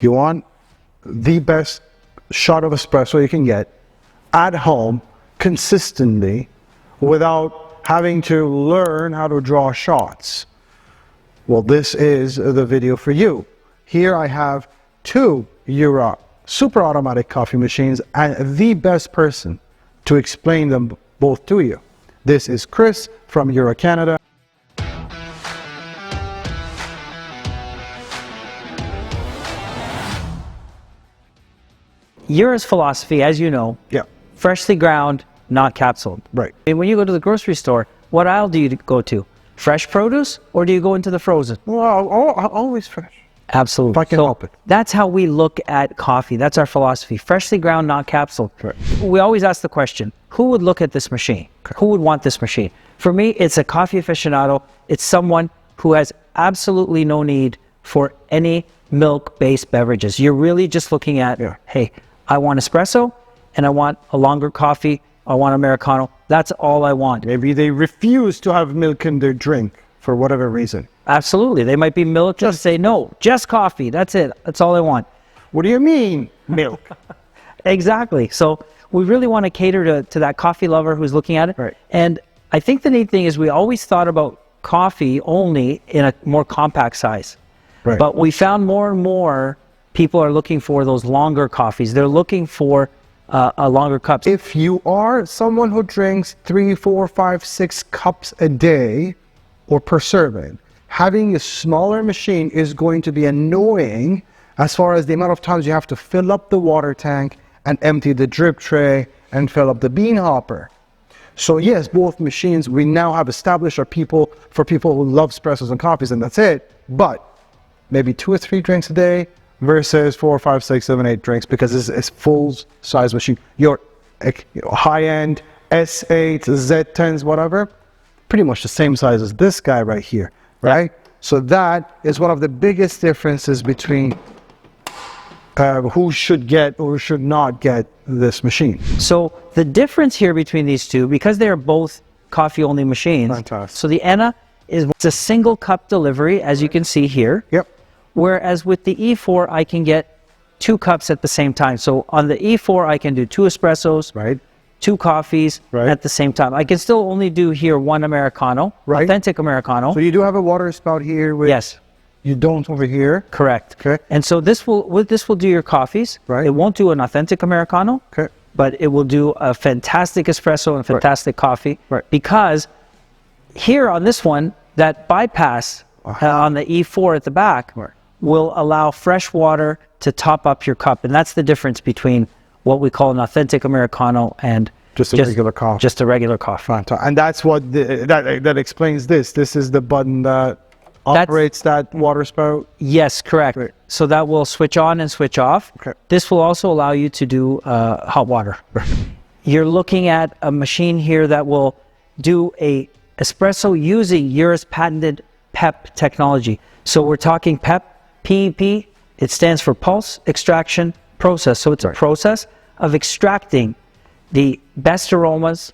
You want the best shot of espresso you can get at home consistently without having to learn how to draw shots. Well, this is the video for you. Here I have two Jura super automatic coffee machines and the best person to explain them both to you. This is Chris from Jura Canada. Jura's philosophy, as you know, freshly ground, not capsuled. Right. And when you go to the grocery store, what aisle do you go to? Fresh produce, or do you go into the frozen? Well, always fresh. Absolutely. If I can help it. That's how we look at coffee. That's our philosophy. Freshly ground, not capsuled. Right. We always ask the question, who would look at this machine? Okay. Who would want this machine? For me, it's a coffee aficionado. It's someone who has absolutely no need for any milk-based beverages. You're really just looking at, hey, I want espresso and I want a longer coffee. I want Americano. That's all I want. Maybe they refuse to have milk in their drink for whatever reason. Absolutely. They might be milk. Just say, no, just coffee. That's it. That's all I want. What do you mean, milk? Exactly. So we really want to cater to that coffee lover who's looking at it. Right. And I think the neat thing is we always thought about coffee only in a more compact size. Right. But we found more and more people are looking for those longer coffees. They're looking for a longer cups. If you are someone who drinks 3, 4, 5, 6 cups a day or per serving, having a smaller machine is going to be annoying as far as the amount of times you have to fill up the water tank and empty the drip tray and fill up the bean hopper. So yes, both machines we now have established are for people who love espressos and coffees, and that's it. But maybe 2 or 3 drinks a day versus 4, 5, 6, 7, 8 drinks, because it's a full size machine. Your high-end S8, Z10s, whatever, pretty much the same size as this guy right here, right? So that is one of the biggest differences between who should get or should not get this machine. So the difference here between these two, because they are both coffee-only machines, Fantastic. So the Ena it's a single cup delivery, as you can see here. Yep. Whereas with the E4, I can get 2 cups at the same time. So on the E4, I can do 2 espressos, Right. 2 coffees at the same time. I can still only do here 1 Americano, authentic Americano. So you do have a water spout here, which you don't over here. Correct. Okay. And so this will do your coffees. Right. It won't do an authentic Americano. Okay. But it will do a fantastic espresso and fantastic coffee. Right. Because here on this one, that bypass on the E4 at the back will allow fresh water to top up your cup. And that's the difference between what we call an authentic Americano and just a regular coffee. Just a regular coffee. And that's what that explains this. This is the button that operates that water spout. Yes, correct. Right. So that will switch on and switch off. Okay. This will also allow you to do hot water. You're looking at a machine here that will do a espresso using Jura's patented PEP technology. So we're talking PEP, PEP, it stands for Pulse Extraction Process. So it's a process of extracting the best aromas,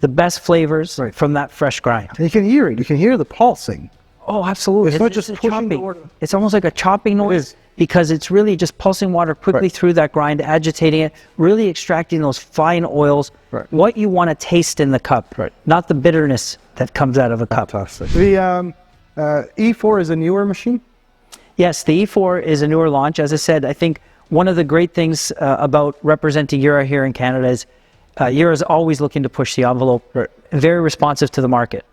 the best flavors from that fresh grind. And you can hear it. You can hear the pulsing. Oh, absolutely. It's not just pushing chopping. the water. It's almost like a chopping noise because it's really just pulsing water quickly through that grind, agitating it, really extracting those fine oils, what you want to taste in the cup, not the bitterness that comes out of a cup. Fantastic. The E4 is a newer machine? Yes, the E4 is a newer launch. As I said, I think one of the great things about representing Jura here in Canada is Jura is always looking to push the envelope, very responsive to the market.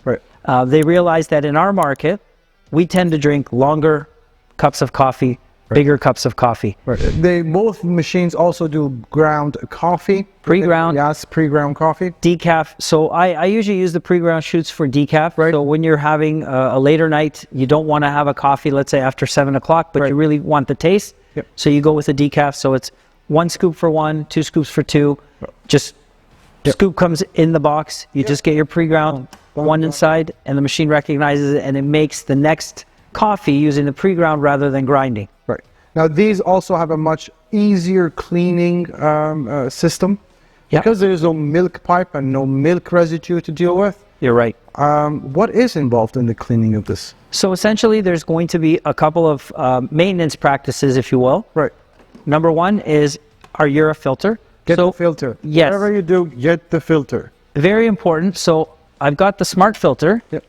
They realize that in our market, we tend to drink longer cups of coffee, bigger cups of coffee. Both machines also do ground coffee. Pre-ground. Yes, pre-ground coffee. Decaf. So I usually use the pre-ground shoots for decaf. So when you're having a later night, you don't want to have a coffee, let's say after 7 o'clock, but you really want the taste. So you go with a decaf. So it's 1 scoop for 1, 2 scoops for 2. Just scoop comes in the box. You just get your pre-ground, 1 inside, and the machine recognizes it, and it makes the next coffee using the pre-ground rather than grinding. Now these also have a much easier cleaning system because there is no milk pipe and no milk residue to deal with. You're right. What is involved in the cleaning of this? So essentially, there's going to be a couple of maintenance practices, if you will. Right. Number one is our Jura filter. Get the filter. Yes. Whatever you do, get the filter. Very important. So I've got the smart filter. Yep.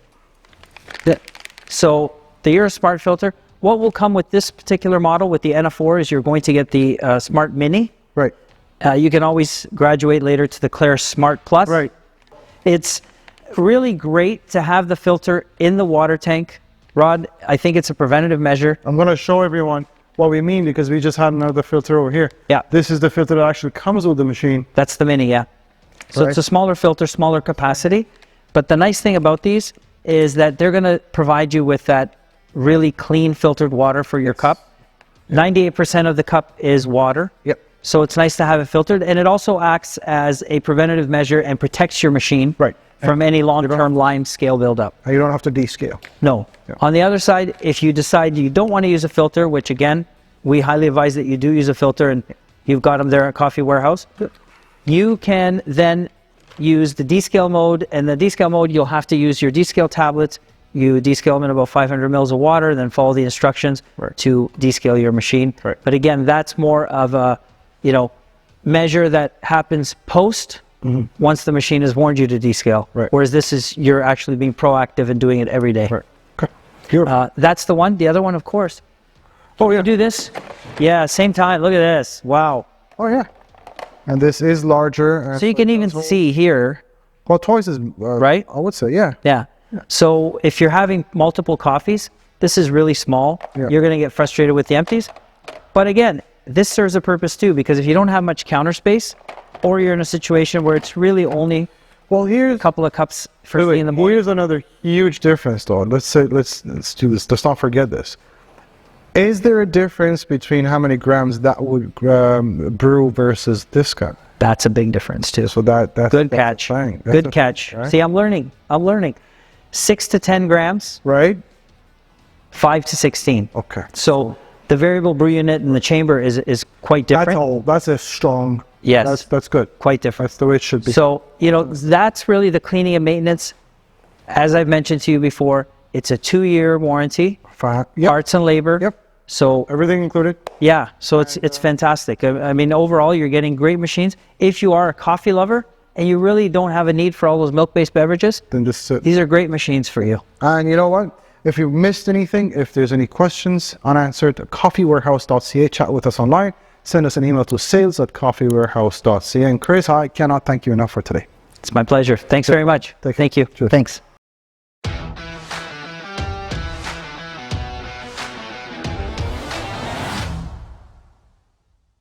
So the Jura smart filter, what will come with this particular model with the Ena4 is you're going to get the Smart Mini. Right. You can always graduate later to the Claire Smart Plus. Right. It's really great to have the filter in the water tank. Rod, I think it's a preventative measure. I'm going to show everyone what we mean because we just had another filter over here. Yeah. This is the filter that actually comes with the machine. That's the Mini, yeah. So it's a smaller filter, smaller capacity. But the nice thing about these is that they're going to provide you with that really clean filtered water for your cup. 98% of the cup is water. Yep. So it's nice to have it filtered. And it also acts as a preventative measure and protects your machine from any long-term lime scale buildup. You don't have to descale. No. Yeah. On the other side, if you decide you don't want to use a filter, which again, we highly advise that you do use a filter and you've got them there at Coffee Warehouse, you can then use the descale mode. And the descale mode, you'll have to use your descale tablets. You descale them in about 500 mils of water, then follow the instructions to descale your machine. Right. But again, that's more of a, measure that happens post once the machine has warned you to descale. Right. Whereas this is, you're actually being proactive and doing it every day. Right. Okay. That's the one. The other one, of course. Oh, yeah. Do this. Yeah, same time. Look at this. Wow. Oh, yeah. And this is larger. So you can even see here. Well, twice as, right? I would say, yeah. Yeah. So if you're having multiple coffees, this is really small. Yeah. You're going to get frustrated with the empties. But again, this serves a purpose too, because if you don't have much counter space, or you're in a situation where it's really only here's a couple of cups first thing in the morning. Here's another huge difference, though. Let's do this. Let's not forget this. Is there a difference between how many grams that would brew versus this cup? That's a big difference too. So that's good catch. Good catch. Right? See, I'm learning. 6 to 10 grams. Right. 5 to 16. Okay. So the variable brew unit in the chamber is quite different. That's a strong. Yes. That's good. Quite different. That's the way it should be. So, that's really the cleaning and maintenance. As I've mentioned to you before, it's a 2-year warranty. Parts and labor. Yep. So everything included. Yeah. So it's fantastic. I mean, overall, you're getting great machines. If you are a coffee lover and you really don't have a need for all those milk-based beverages, then these are great machines for you. And you know what? If you missed anything, if there's any questions unanswered, coffeewarehouse.ca, chat with us online. Send us an email to sales@coffeewarehouse.ca. And Chris, I cannot thank you enough for today. It's my pleasure. Thanks very much. Thank you. Cheers. Thanks.